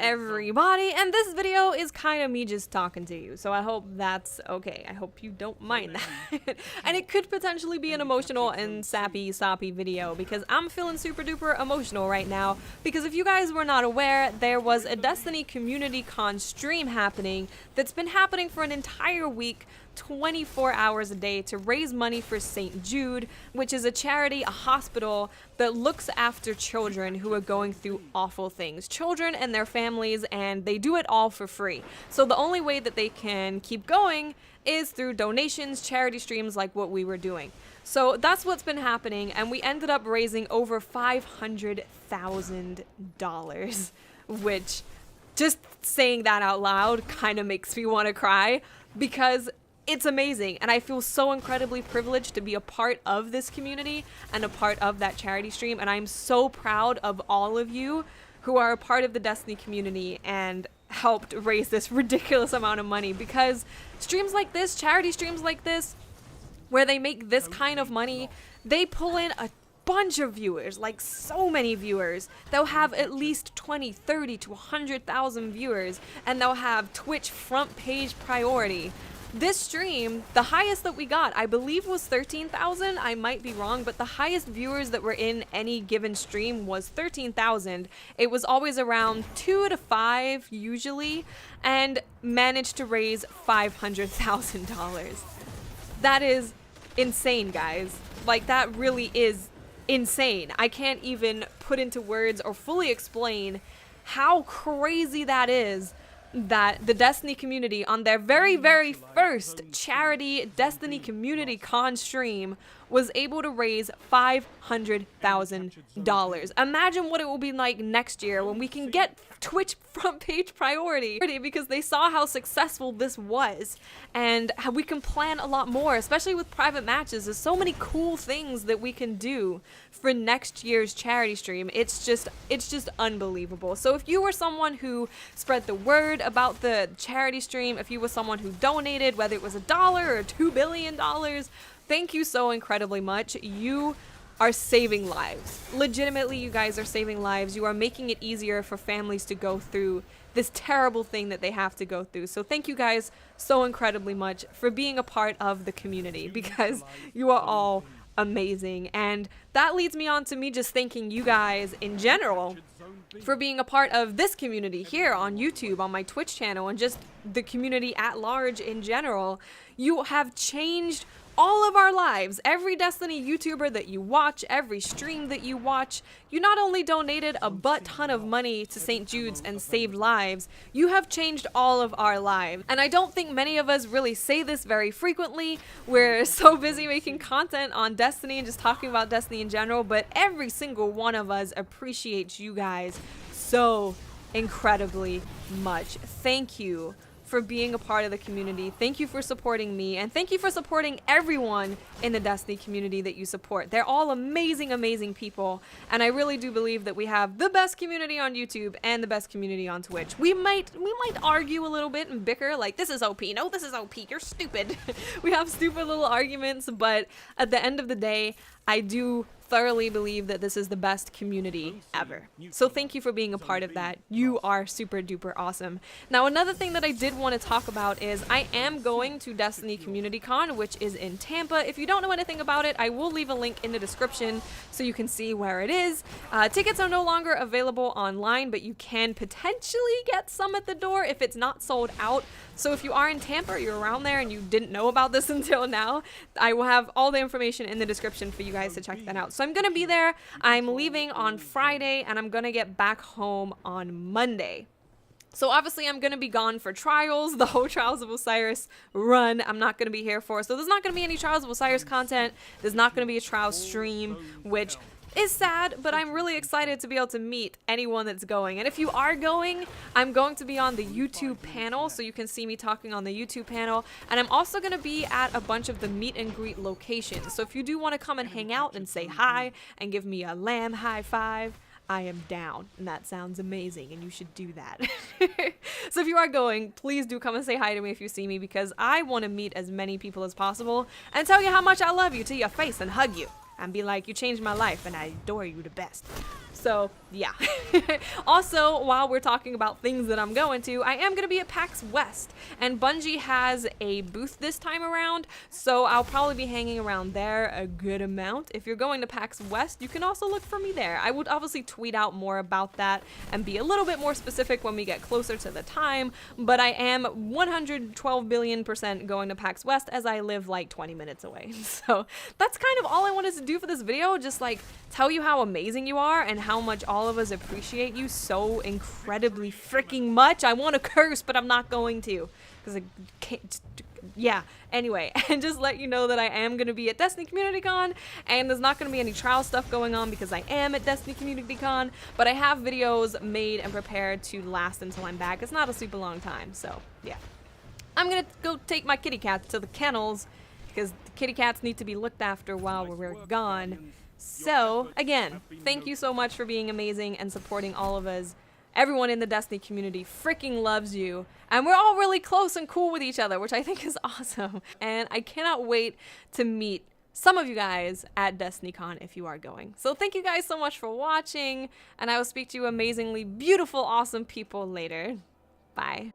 everybody, and this video is kind of me just talking to you, so I hope that's okay. I hope you don't mind that. And it could potentially be an emotional and sappy, soppy video because I'm feeling super duper emotional right now, because if you guys were not aware, there was a Destiny Community Con stream happening that's been happening for an entire week, 24 hours a day, to raise money for St. Jude, which is a charity, a hospital that looks after children who are going through awful things. Children and their families, and they do it all for free. So the only way that they can keep going is through donations, charity streams like what we were doing. So that's what's been happening, and we ended up raising over $500,000, which, just saying that out loud kind of makes me want to cry, because it's amazing, and I feel so incredibly privileged to be a part of this community and a part of that charity stream, and I'm so proud of all of you who are a part of the Destiny community and helped raise this ridiculous amount of money, because streams like this, charity streams like this, where they make this kind of money, they pull in a bunch of viewers, like so many viewers. They'll have at least 20, 30 to 100,000 viewers, and they'll have Twitch front page priority. This stream, the highest that we got, I believe, was 13,000. I might be wrong, but the highest viewers that were in any given stream was 13,000. It was always around 2 to 5 usually, and managed to raise $500,000. That is insane, guys. Like, that really is insane. I can't even put into words or fully explain how crazy that is, that the Destiny community, on their very, very first charity Destiny Community Con stream, was able to raise $500,000. Imagine what it will be like next year when we can get Twitch front page priority, because they saw how successful this was, and how we can plan a lot more, especially with private matches. There's so many cool things that we can do for next year's charity stream. It's just unbelievable. So if you were someone who spread the word about the charity stream, if you were someone who donated, whether it was $1 or $2 billion, thank you so incredibly much. You are saving lives. Legitimately, you guys are saving lives. You are making it easier for families to go through this terrible thing that they have to go through. So thank you guys so incredibly much for being a part of the community, because you are all amazing. And that leads me on to me just thanking you guys in general for being a part of this community here on YouTube, on my Twitch channel, and just the community at large in general. You have changed all of our lives. Every Destiny YouTuber that you watch, every stream that you watch, you not only donated a butt ton of money to St. Jude's and saved lives, you have changed all of our lives. And I don't think many of us really say this very frequently. We're so busy making content on Destiny and just talking about Destiny in general, but every single one of us appreciates you guys so incredibly much. Thank you for being a part of the community. Thank you for supporting me, and thank you for supporting everyone in the Destiny community that you support. They're all amazing, amazing people, and I really do believe that we have the best community on YouTube and the best community on Twitch. We might argue a little bit and bicker, like, this is OP, no, this is OP, you're stupid. We have stupid little arguments, but at the end of the day, I do thoroughly believe that this is the best community ever. So thank you for being a part of that. You are super duper awesome. Now, another thing that I did want to talk about is I am going to Destiny Community Con, which is in Tampa. If you don't know anything about it, I will leave a link in the description so you can see where it is. Tickets are no longer available online, but you can potentially get some at the door if it's not sold out. So if you are in Tampa, you're around there and you didn't know about this until now, I will have all the information in the description for you guys to check that out. So I'm gonna be there. I'm leaving on Friday, and I'm gonna get back home on Monday. So obviously I'm gonna be gone for Trials, the whole Trials of Osiris run. I'm not gonna be here for. So there's not gonna be any Trials of Osiris content. There's not gonna be a Trials stream, which is sad, but I'm really excited to be able to meet anyone that's going. And if you are going, I'm going to be on the YouTube panel, so you can see me talking on the YouTube panel. And I'm also going to be at a bunch of the meet and greet locations. So if you do want to come and hang out and say hi and give me a lamb high five, I am down, and that sounds amazing, and you should do that. So if you are going, please do come and say hi to me if you see me, because I want to meet as many people as possible and tell you how much I love you to your face and hug you and be like, you changed my life and I adore you the best. So yeah. Also, while we're talking about things that I'm going to, I am going to be at Pax West, and Bungie has a booth this time around, so I'll probably be hanging around there a good amount. If you're going to Pax West, you can also look for me there. I would obviously tweet out more about that and be a little bit more specific when we get closer to the time, but I am 112 billion% going to Pax West, as I live like 20 minutes away. So that's kind of all I wanted to do for this video, just like tell you how amazing you are and how much all of us appreciate you so incredibly freaking much. I want to curse, but I'm not going to, because I can't. Yeah, anyway, and just let you know that I am going to be at Destiny Community Con, and there's not going to be any trial stuff going on because I am at Destiny Community Con, but I have videos made and prepared to last until I'm back. It's not a super long time, so yeah. I'm going to go take my kitty cats to the kennels, because the kitty cats need to be looked after while we're gone. So, again, thank you so much for being amazing and supporting all of us. Everyone in the Destiny community freaking loves you, and we're all really close and cool with each other, which I think is awesome. And I cannot wait to meet some of you guys at DestinyCon if you are going. So thank you guys so much for watching, and I will speak to you amazingly beautiful, awesome people later. Bye.